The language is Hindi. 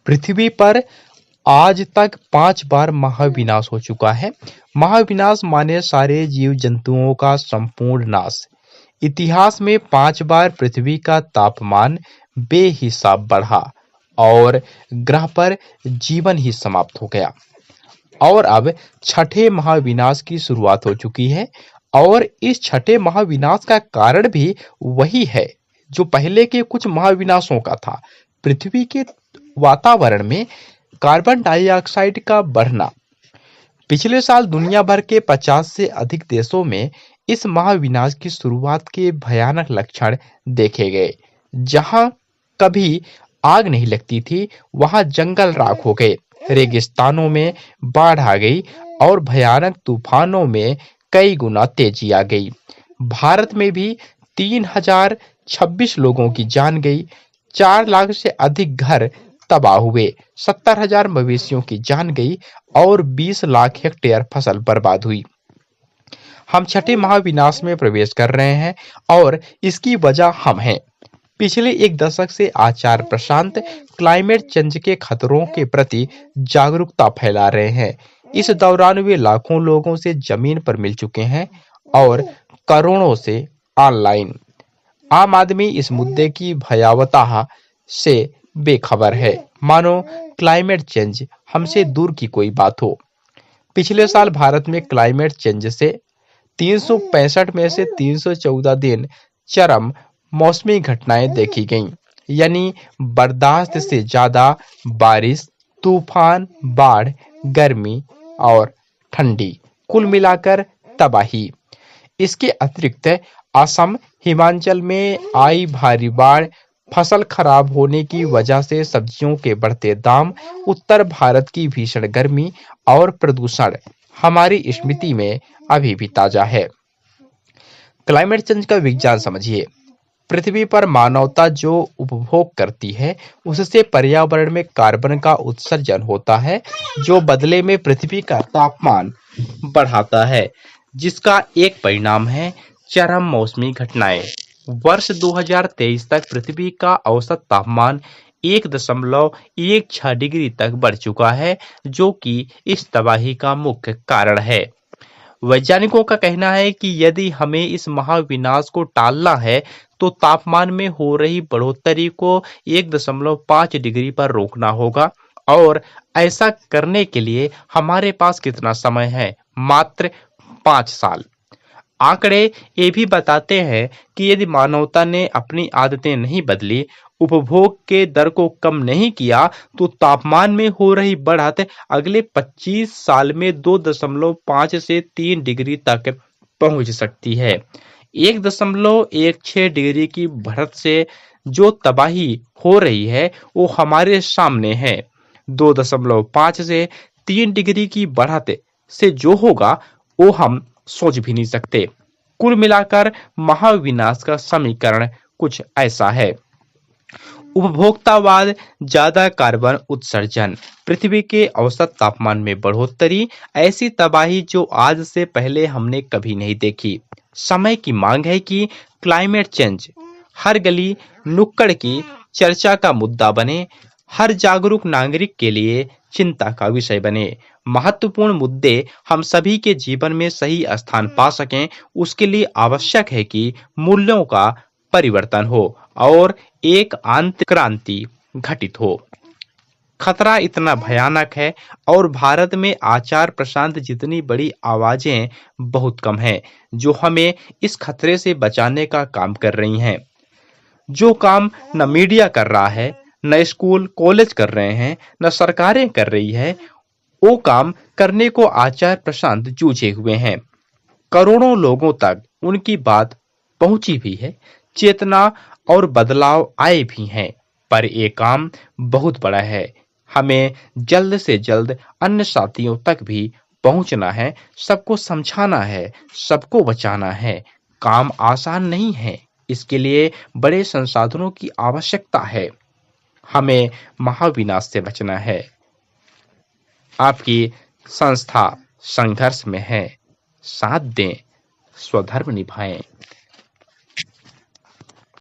पृथ्वी पर आज तक 5 बार महाविनाश हो चुका है। महाविनाश माने सारे जीव जंतुओं का संपूर्ण नाश। इतिहास में 5 बार पृथ्वी का तापमान बेहिसाब बढ़ा और ग्रह पर जीवन ही समाप्त हो गया। और अब छठे महाविनाश की शुरुआत हो चुकी है और इस छठे महाविनाश का कारण भी वही है जो पहले के कुछ महाविनाशों का था। पृथ्वी के वातावरण में कार्बन डाइऑक्साइड का बढ़ना। पिछले साल दुनिया भर के 50 से अधिक देशों में इस महाविनाश की शुरुआत के भयानक लक्षण देखे गए। जहां कभी आग नहीं लगती थी, वहां जंगल राख हो गए, रेगिस्तानों में बाढ़ आ गई और भयानक तूफानों में कई गुना तेजी आ गई। भारत में भी 3026 लोगों की जान गई, 4 लाख से अधिक घर तबाह हुए, 70,000 मवेशियों की जान गई और 20 लाख हेक्टेयर फसल बर्बाद हुई। हम छठे महाविनाश में प्रवेश कर रहे हैं और इसकी वजह हम हैं। पिछले एक दशक से आचार्य प्रशांत क्लाइमेट चेंज के खतरों के प्रति जागरूकता फैला रहे हैं। इस दौरान वे लाखों लोगों से जमीन पर मिल चुके हैं और करोड़ों से ऑनलाइन। आम आदमी इस मुद्दे की भयावता से बेखबर है, मानो क्लाइमेट चेंज हमसे दूर की कोई बात हो। पिछले साल भारत में क्लाइमेट चेंज से 365 में से 314 दिन चरम मौसमी घटनाएं देखी गईं, यानी बर्दाश्त से ज्यादा बारिश, तूफान, बाढ़, गर्मी और ठंडी, कुल मिलाकर तबाही। इसके अतिरिक्त असम, हिमाचल में आई भारी बाढ़, फसल खराब होने की वजह से सब्जियों के बढ़ते दाम, उत्तर भारत की भीषण गर्मी और प्रदूषण हमारी स्मृति में अभी भी ताजा है। क्लाइमेट चेंज का विज्ञान समझिए। पृथ्वी पर मानवता जो उपभोग करती है, उससे पर्यावरण में कार्बन का उत्सर्जन होता है, जो बदले में पृथ्वी का तापमान बढ़ाता है, जिसका एक परिणाम है चरम मौसमी घटनाएं। वर्ष 2023 तक पृथ्वी का औसत तापमान 1.16 डिग्री तक बढ़ चुका है, जो कि इस तबाही का मुख्य कारण है। वैज्ञानिकों का कहना है कि यदि हमें इस महाविनाश को टालना है, तो तापमान में हो रही बढ़ोतरी को 1.5 डिग्री पर रोकना होगा। और ऐसा करने के लिए हमारे पास कितना समय है? मात्र 5 साल। आंकड़े ये भी बताते हैं कि यदि मानवता ने अपनी आदतें नहीं बदली, उपभोग के दर को कम नहीं किया, तो तापमान में हो रही बढ़त अगले 25 साल में 2.5 से 3 डिग्री तक पहुंच सकती है। 1.16 डिग्री की बढ़त से जो तबाही हो रही है वो हमारे सामने है। 2.5 से 3 डिग्री की बढ़त से जो होगा वो हम सोच भी नहीं सकते। कुल मिलाकर महाविनाश का समीकरण कुछ ऐसा है। उपभोक्तावाद, ज्यादा कार्बन उत्सर्जन, पृथ्वी के औसत तापमान में बढ़ोतरी, ऐसी तबाही जो आज से पहले हमने कभी नहीं देखी। समय की मांग है कि क्लाइमेट चेंज हर गली नुक्कड़ की चर्चा का मुद्दा बने, हर जागरूक नागरिक के लिए चिंता का विषय बने। महत्वपूर्ण मुद्दे हम सभी के जीवन में सही स्थान पा सकें, उसके लिए आवश्यक है कि मूल्यों का परिवर्तन हो और एक आंतरिक क्रांति घटित हो। खतरा इतना भयानक है और भारत में आचार्य प्रशांत जितनी बड़ी आवाजें बहुत कम हैं जो हमें इस खतरे से बचाने का काम कर रही हैं। जो काम न मीडिया कर रहा है, न स्कूल कॉलेज कर रहे हैं, न सरकारें कर रही है, वो काम करने को आचार्य प्रशांत जूझे हुए हैं। करोड़ों लोगों तक उनकी बात पहुंची भी है, चेतना और बदलाव आए भी हैं, पर ये काम बहुत बड़ा है। हमें जल्द से जल्द अन्य साथियों तक भी पहुंचना है, सबको समझाना है, सबको बचाना है। काम आसान नहीं है, इसके लिए बड़े संसाधनों की आवश्यकता है। हमें महाविनाश से बचना है। आपकी संस्था संघर्ष में है, साथ दें, स्वधर्म निभाएं।